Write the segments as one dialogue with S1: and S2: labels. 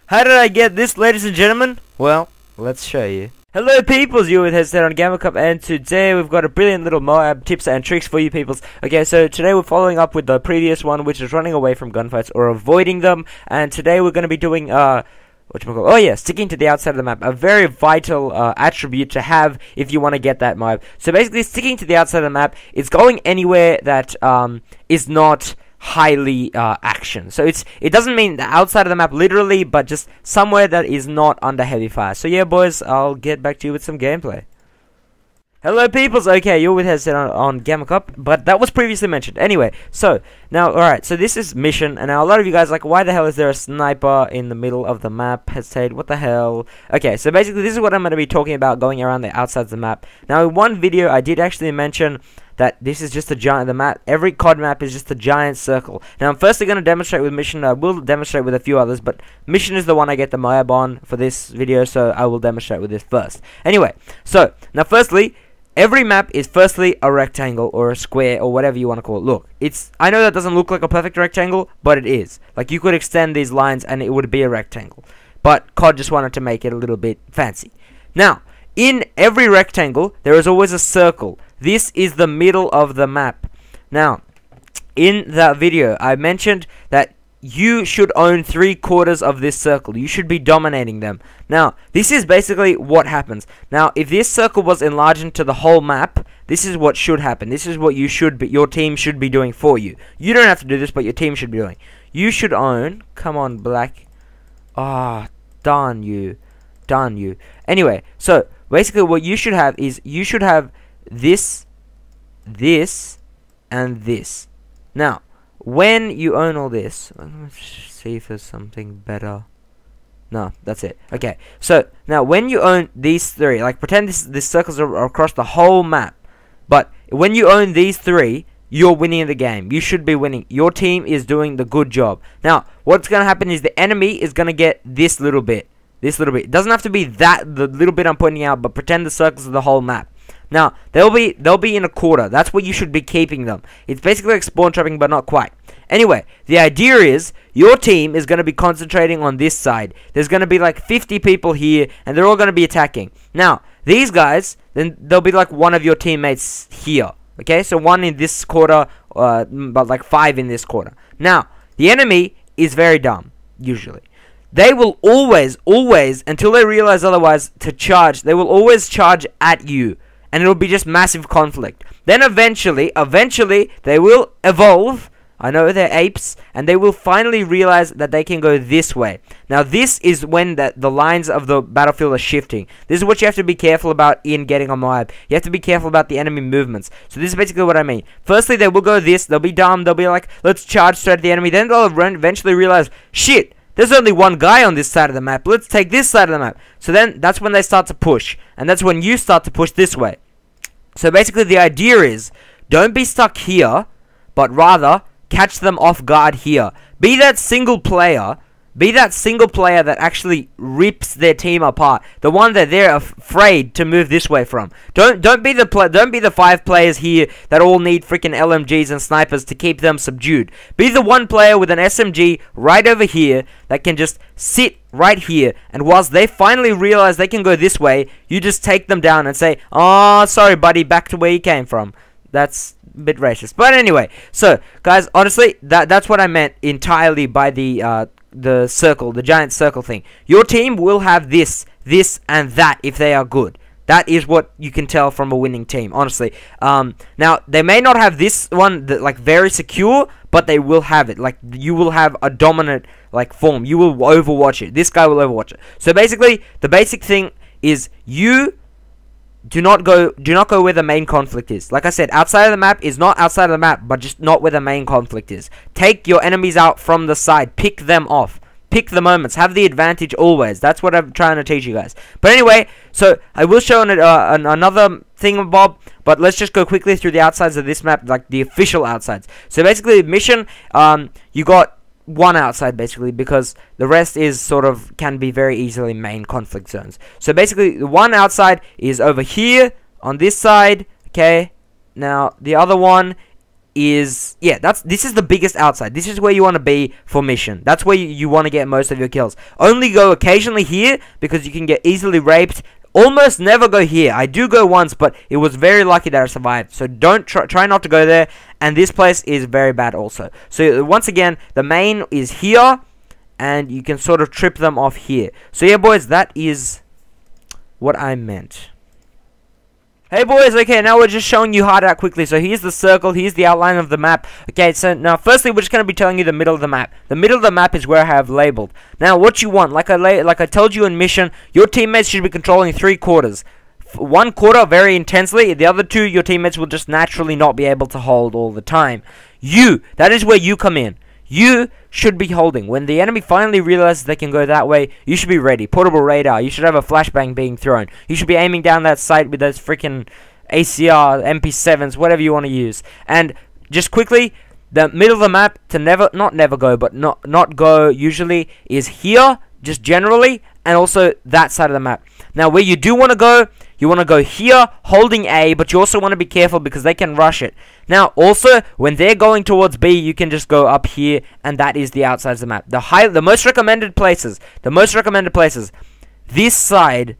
S1: How did I get this, ladies and gentlemen? Well, let's show you. Hello peoples, you're with Headset on Gammacup, and today we've got a brilliant little MOAB tips and tricks for you peoples. Okay, so today we're following up with the previous one, which is running away from gunfights or avoiding them, and today we're going to be doing, sticking to the outside of the map, a very vital attribute to have if you want to get that MOAB. So basically, sticking to the outside of the map is going anywhere that is not highly action. So it doesn't mean the outside of the map literally, but just somewhere that is not under heavy fire. So yeah, boys, I'll get back to you with some gameplay. Hello peoples, okay, you're with Headset on Gammacup, but that was previously mentioned. Anyway, so, now, alright, so this is mission, and now a lot of you guys are like, why the hell is there a sniper in the middle of the map? Hesitate, what the hell? Okay, so basically this is what I'm going to be talking about going around the outsides of the map. Now, in one video, I did actually mention that this is just a giant, the map, every COD map is just a giant circle. Now, I'm firstly going to demonstrate with mission, I will demonstrate with a few others, but mission is the one I get the MOAB on for this video, so I will demonstrate with this first. Anyway, so, now firstly, every map is firstly a rectangle or a square or whatever you want to call it. Look, I know that doesn't look like a perfect rectangle, but it is. Like, you could extend these lines and it would be a rectangle. But COD just wanted to make it a little bit fancy. Now, in every rectangle, there is always a circle. This is the middle of the map. Now, in that video, I mentioned that you should own 3/4 of this circle. You should be dominating them. Now, this is basically what happens. Now, if this circle was enlarged to the whole map, this is what should happen. This is what you should be, your team should be doing for you. You don't have to do this, but your team should be doing. You should own, come on, black. Ah, darn you. Darn you. Anyway, so, basically what you should have is, you should have this, this, and this. Now, when you own all this, let's see if there's something better. No, that's it. Okay, so now when you own these three, like pretend this circles are across the whole map, but when you own these three, you're winning the game. You should be winning. Your team is doing the good job. Now, what's gonna happen is the enemy is gonna get this little bit. This little bit. It doesn't have to be that the little bit I'm pointing out, but pretend the circles are the whole map. Now, they'll be in a quarter. That's where you should be keeping them. It's basically like spawn trapping, but not quite. Anyway, the idea is your team is going to be concentrating on this side. There's going to be like 50 people here, and they're all going to be attacking. Now, these guys, then they'll be like one of your teammates here. Okay, so one in this quarter, but like 5 in this quarter. Now, the enemy is very dumb, usually. They will always, until they realize otherwise, to charge. They will always charge at you. And it'll be just massive conflict. Then eventually, they will evolve. I know they're apes. And they will finally realize that they can go this way. Now, this is when the lines of the battlefield are shifting. This is what you have to be careful about in getting a MOAB. You have to be careful about the enemy movements. So this is basically what I mean. Firstly, they will go this. They'll be dumb. They'll be like, let's charge straight at the enemy. Then they'll eventually realize, shit, there's only one guy on this side of the map. Let's take this side of the map. So then, that's when they start to push. And that's when you start to push this way. So basically, the idea is, don't be stuck here, but rather, catch them off guard here. Be that single player that actually rips their team apart. The one that they're afraid to move this way from. Don't be the 5 players here that all need freaking LMGs and snipers to keep them subdued. Be the one player with an SMG right over here that can just sit right here, and whilst they finally realize they can go this way, you just take them down and say, "Oh, sorry buddy, back to where you came from." That's a bit racist. But anyway, so guys, honestly, that's what I meant entirely by the circle, the giant circle thing. Your team will have this, and that if they are good. That is what you can tell from a winning team, honestly. Now, they may not have this one, like, very secure, but they will have it. Like, you will have a dominant, like, form. You will overwatch it. This guy will overwatch it. So, basically, the basic thing is you do not go where the main conflict is. Like I said, outside of the map is not outside of the map, but just not where the main conflict is. Take your enemies out from the side. Pick them off. Pick the moments. Have the advantage always. That's what I'm trying to teach you guys. But anyway, so I will show another thing, Bob, but let's just go quickly through the outsides of this map, like the official outsides. So basically, mission, you got one outside basically, because the rest is sort of can be very easily main conflict zones. So basically, the one outside is over here on this side. Okay, now the other one is, yeah, this is the biggest outside. This is where you want to be for mission. That's where you want to get most of your kills. Only go occasionally here because you can get easily raped. Almost never go here. I do go once, but it was very lucky that I survived. So don't try not to go there. And this place is very bad also. So once again, the main is here, and you can sort of trip them off here. So yeah, boys, that is what I meant. Hey boys, okay, now we're just showing you hideout quickly. So here's the circle, here's the outline of the map. Okay, so now firstly we're just going to be telling you the middle of the map. The middle of the map is where I have labeled. Now what you want, like I told you in mission, your teammates should be controlling 3/4. 1/4 very intensely, the other 2 your teammates will just naturally not be able to hold all the time. That is where you come in. You should be holding. When the enemy finally realizes they can go that way, you should be ready. Portable radar. You should have a flashbang being thrown. You should be aiming down that sight with those freaking ACR, MP7s, whatever you want to use. And just quickly, the middle of the map to not go usually is here, just generally, and also that side of the map. Now, where you do want to go, you want to go here, holding A, but you also want to be careful because they can rush it. Now, also, when they're going towards B, you can just go up here, and that is the outsides of the map. The most recommended places, this side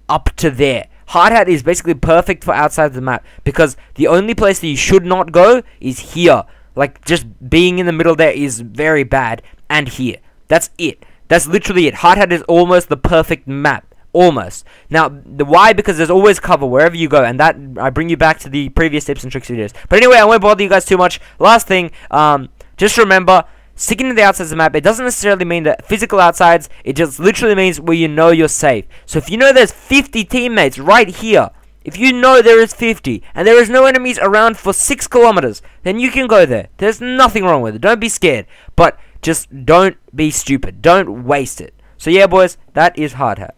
S1: up to there. Hard hat is basically perfect for outside of the map because the only place that you should not go is here. Like, just being in the middle there is very bad, and here. That's it. That's literally it. Hard hat is almost the perfect map. Almost. Now, why? Because there's always cover wherever you go, and that I bring you back to the previous tips and tricks videos. But anyway, I won't bother you guys too much. Last thing, just remember, sticking to the outsides of the map, it doesn't necessarily mean that physical outsides, it just literally means where you know you're safe. So if you know there's 50 teammates right here, if you know there is 50, and there is no enemies around for 6 kilometers, then you can go there. There's nothing wrong with it. Don't be scared. But just don't be stupid. Don't waste it. So yeah, boys, that is hard hat.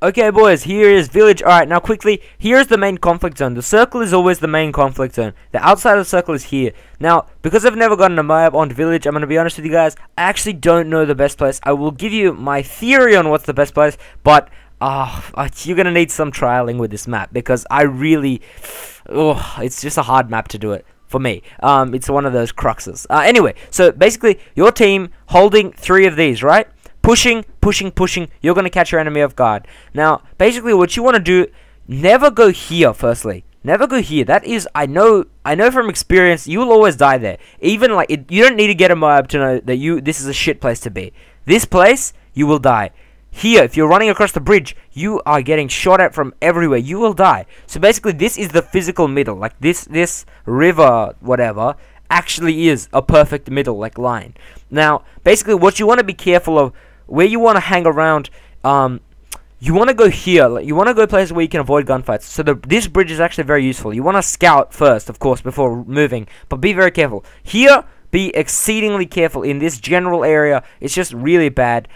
S1: Okay, boys, here is village. Alright, now quickly, here's the main conflict zone. The circle is always the main conflict zone. The outside of the circle is here. Now, because I've never gotten a MOAB on village, I'm going to be honest with you guys, I actually don't know the best place. I will give you my theory on what's the best place, but you're going to need some trialing with this map, because I really, it's just a hard map to do it. For me, it's one of those cruxes. Anyway, so basically, your team holding 3 of these, right? Pushing, you're going to catch your enemy off guard. Now, basically what you want to do, never go here, firstly. Never go here. That is, I know from experience, you will always die there. Even, like, you don't need to get a MOAB to know that this is a shit place to be. This place, you will die. Here, if you're running across the bridge, you are getting shot at from everywhere. You will die. So basically, this is the physical middle. Like, this river, whatever, actually is a perfect middle, like, line. Now, basically, what you want to be careful of, where you want to hang around, you want to go here. Like, you want to go places where you can avoid gunfights. So this bridge is actually very useful. You want to scout first, of course, before moving, but be very careful. Here, be exceedingly careful. In this general area, it's just really bad.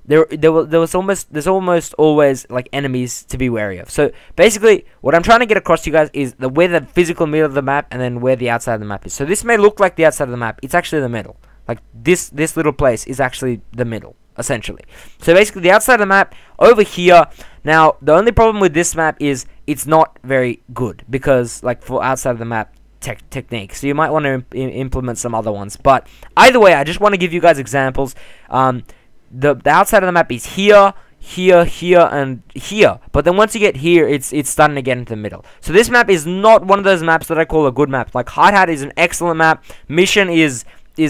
S1: There's almost always like enemies to be wary of. So basically, what I'm trying to get across to you guys is where the physical middle of the map and then where the outside of the map is. So this may look like the outside of the map. It's actually the middle. Like this little place is actually the middle, essentially. So basically, the outside of the map over here. Now, the only problem with this map is it's not very good because, like, for outside of the map techniques. So you might want to implement some other ones. But either way, I just want to give you guys examples. The outside of the map is here, and here. But then once you get here, it's starting to get into the middle. So this map is not one of those maps that I call a good map. Like, Hard Hat is an excellent map. Mission is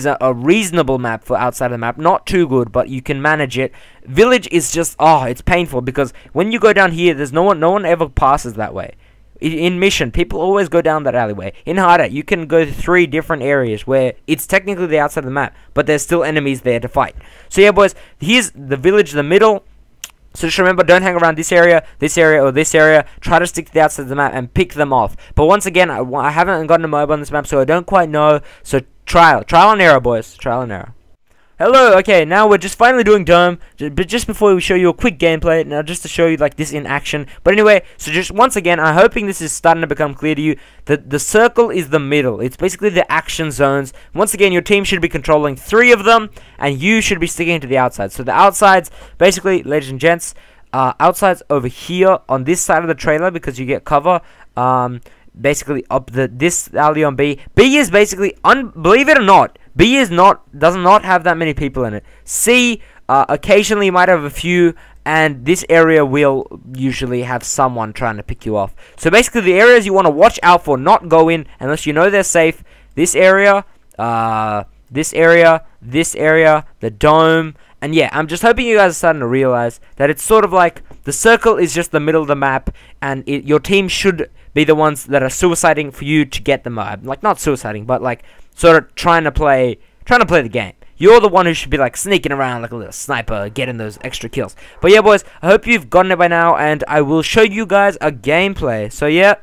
S1: a reasonable map for outside of the map. Not too good, but you can manage it. Village is just, it's painful because when you go down here, there's no one ever passes that way. In Mission, people always go down that alleyway. In Hard Hat, you can go to 3 different areas where it's technically the outside of the map, but there's still enemies there to fight. So yeah, boys, here's the village, the middle. So just remember, don't hang around this area, or this area. Try to stick to the outside of the map and pick them off. But once again, I haven't gotten a MOAB on this map, so I don't quite know. So trial and error, boys. Trial and error. Hello, okay, now we're just finally doing Dome, but just before we show you a quick gameplay, now just to show you, like, this in action. But anyway, so just once again, I'm hoping this is starting to become clear to you, that the circle is the middle. It's basically the action zones. Once again, your team should be controlling 3 of them, and you should be sticking to the outside. So the outsides, basically, ladies and gents, outsides over here on this side of the trailer, because you get cover. basically up this alley on B. B is basically, believe it or not, B does not have that many people in it. C occasionally might have a few, and this area will usually have someone trying to pick you off. So basically the areas you want to watch out for, not go in unless you know they're safe. This area, this area, the dome. And yeah, I'm just hoping you guys are starting to realize that it's sort of like the circle is just the middle of the map, and your team should be the ones that are suiciding for you to get the MOAB. Like, not suiciding, but like sort of trying to play the game. You're the one who should be like sneaking around like a little sniper, getting those extra kills. But yeah, boys, I hope you've gotten it by now, and I will show you guys a gameplay. So yeah.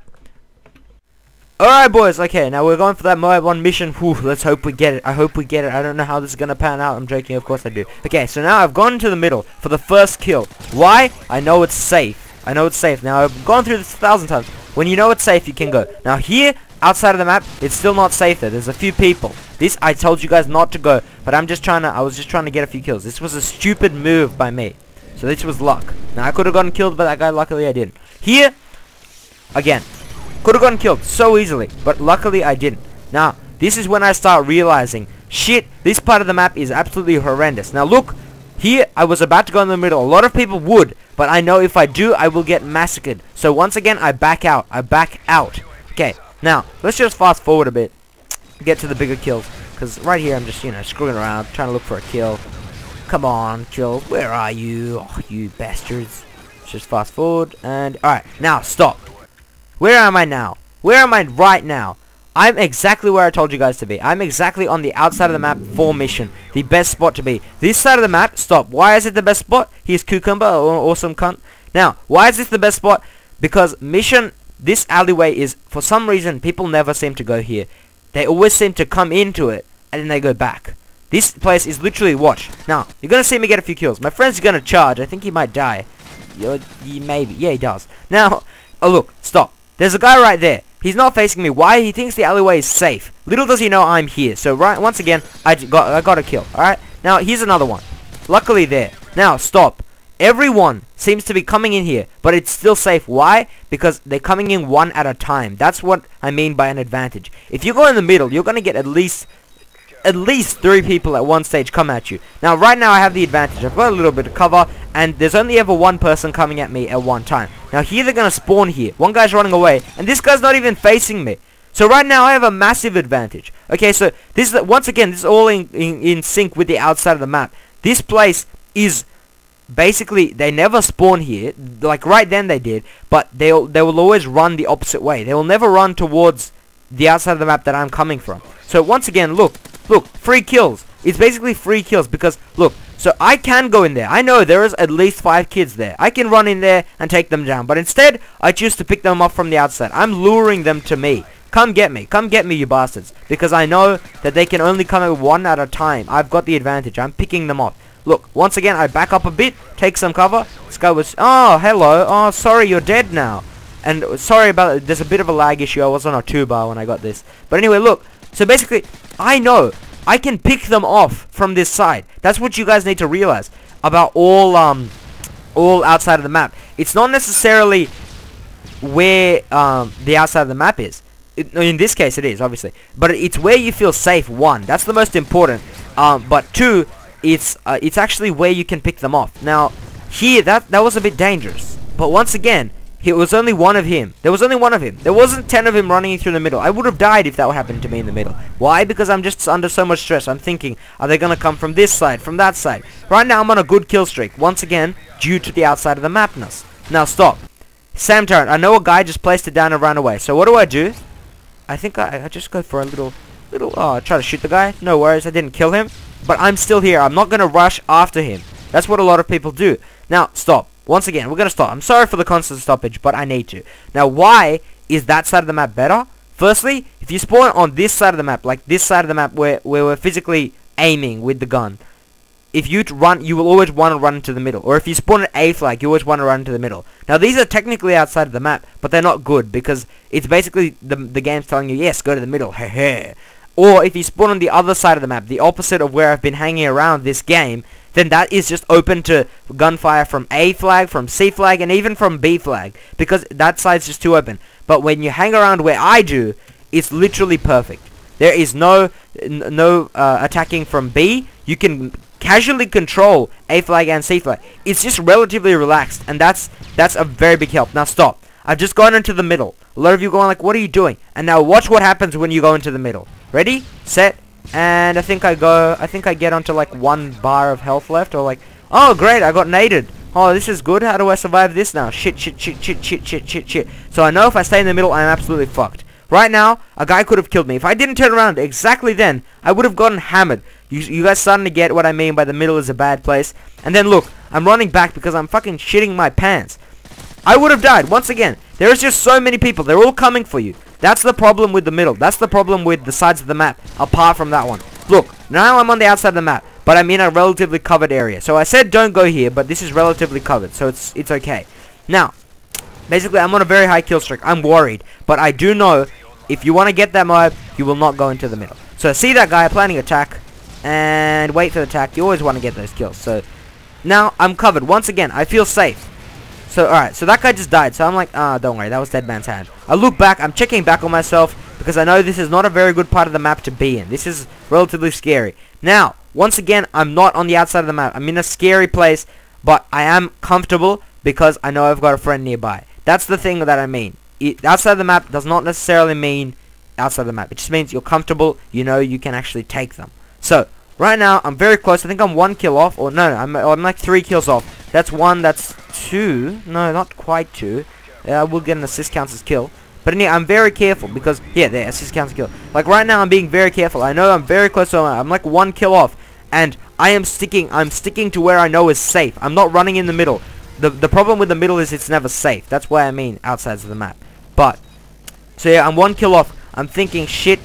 S1: Alright, boys, okay, now we're going for that MOAB 1 mission. Whew, let's hope we get it. I hope we get it. I don't know how this is going to pan out. I'm joking, of course I do. Okay, so now I've gone into the middle for the first kill. Why? I know it's safe. I know it's safe. Now, I've gone through this 1,000 times. When you know it's safe, you can go. Now, here, outside of the map, it's still not safe there. There's a few people. This, I told you guys not to go, but I was just trying to get a few kills. This was a stupid move by me. So this was luck. Now, I could have gotten killed by that guy. Luckily, I didn't. Here, again. Could have gotten killed so easily, but luckily I didn't. Now, this is when I start realizing, shit, this part of the map is absolutely horrendous. Now look, here I was about to go in the middle. A lot of people would, but I know if I do, I will get massacred. So once again, I back out. Okay, now, let's just fast forward a bit. Get to the bigger kills. Because right here, I'm just, screwing around, trying to look for a kill. Come on, kills. Where are you? Oh, you bastards. Let's just fast forward, and, alright, now, stop. Where am I now? Where am I right now? I'm exactly where I told you guys to be. I'm exactly on the outside of the map for mission. The best spot to be. This side of the map, stop. Why is it the best spot? Here's Cucumber, awesome cunt. Now, why is this the best spot? Because mission, this alleyway is, for some reason, people never seem to go here. They always seem to come into it, and then they go back. This place is literally, watch. Now, you're going to see me get a few kills. My friend's going to charge. I think he might die. Maybe. Yeah, he does. Now, oh look, stop. There's a guy right there. He's not facing me. Why? He thinks the alleyway is safe. Little does he know I'm here. So right, once again, I got a kill. Alright? Now, here's another one. Luckily there. Now, stop. Everyone seems to be coming in here, but it's still safe. Why? Because they're coming in one at a time. That's what I mean by an advantage. If you go in the middle, you're going to get at least 3 people at one stage come at you. Now, right now, I have the advantage. I've got a little bit of cover, and there's only ever one person coming at me at one time. Now, here they're going to spawn here. One guy's running away, and this guy's not even facing me. So, right now, I have a massive advantage. Okay, so, this is, once again, this is all in sync with the outside of the map. This place is, basically, they never spawn here. Like, right then they did, but they will always run the opposite way. They will never run towards the outside of the map that I'm coming from. So, once again, look, free kills. It's basically free kills because, look, so I can go in there. I know there is at least 5 kids there. I can run in there and take them down. But instead, I choose to pick them up from the outside. I'm luring them to me. Come get me. Come get me, you bastards. Because I know that they can only come in one at a time. I've got the advantage. I'm picking them up. Look, once again, I back up a bit, take some cover. This guy was, oh, hello. Oh, sorry, you're dead now. And sorry about it. There's a bit of a lag issue. I was on a 2-bar when I got this. But anyway, look. So basically, I know I can pick them off from this side. That's what you guys need to realize about all outside of the map. It's not necessarily where the outside of the map is. In this case, it is obviously, but it's where you feel safe. 1, that's the most important. But 2, it's actually where you can pick them off. Now, here that was a bit dangerous. But once again, it was only one of him. There was only one of him. There wasn't 10 of him running through the middle. I would have died if that happened to me in the middle. Why? Because I'm just under so much stress. I'm thinking, are they going to come from this side, from that side? Right now, I'm on a good kill streak. Once again, due to the outside of the mapness. Now, stop. Sam Tarrant, I know a guy just placed it down and ran away. So what do? I think I just go for a little, I try to shoot the guy. No worries, I didn't kill him. But I'm still here. I'm not going to rush after him. That's what a lot of people do. Now, stop. Once again, we're going to stop. I'm sorry for the constant stoppage, but I need to. Now, why is that side of the map better? Firstly, if you spawn on this side of the map, like this side of the map where we're physically aiming with the gun, if you run, you will always want to run into the middle. Or if you spawn an A flag, you always want to run into the middle. Now, these are technically outside of the map, but they're not good because it's basically the game's telling you, yes, go to the middle. Or if you spawn on the other side of the map, the opposite of where I've been hanging around this game, then that is just open to gunfire from A flag, from C flag, and even from B flag, because that side's just too open. But when you hang around where I do, it's literally perfect. There is no attacking from B. You can casually control A flag and C flag. It's just relatively relaxed, and that's a very big help. Now stop. I've just gone into the middle. A lot of you going like, what are you doing? And now watch what happens when you go into the middle. Ready, set, and I think I get onto like 1 bar of health left, or like, oh great, I got naded. Oh, this is good. How do I survive this now? Shit. So I know if I stay in the middle, I'm absolutely fucked. Right now, a guy could have killed me. If I didn't turn around exactly then, I would have gotten hammered. You guys starting to get what I mean by the middle is a bad place. And then look, I'm running back because I'm fucking shitting my pants. I would have died. Once again, there is just so many people. They're all coming for you. That's the problem with the middle. That's the problem with the sides of the map, apart from that one. Look, now I'm on the outside of the map, but I'm in a relatively covered area. So I said don't go here, but this is relatively covered, so it's okay. Now, basically, I'm on a very high kill streak. I'm worried, but I do know if you want to get that MOAB, you will not go into the middle. So see that guy planning attack, and wait for the attack. You always want to get those kills. So now I'm covered. Once again, I feel safe. So alright, so that guy just died. So I'm like, don't worry, that was Dead Man's Hand. I look back, I'm checking back on myself, because I know this is not a very good part of the map to be in. This is relatively scary. Now, once again, I'm not on the outside of the map. I'm in a scary place, but I am comfortable because I know I've got a friend nearby. That's the thing that I mean. Outside of the map does not necessarily mean outside of the map. It just means you're comfortable, you know you can actually take them. So, right now, I'm very close. I think I'm 1 kill off, or no, I'm like 3 kills off. That's 1, that's 2. No, not quite 2. I will get an assist counts as kill. But anyway, I'm very careful because, yeah, there, assist counts as kill. Like, right now, I'm being very careful. I know I'm very close to I'm like 1 kill off. And I'm sticking to where I know is safe. I'm not running in the middle. The problem with the middle is it's never safe. That's why I mean outsides of the map. But, so yeah, I'm 1 kill off. I'm thinking, shit,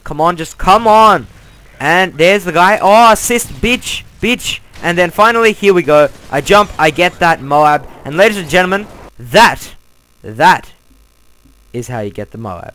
S1: come on, just come on. And there's the guy. Oh, assist, bitch. And then finally, here we go. I jump, I get that MOAB. And ladies and gentlemen, that is how you get the MOAB.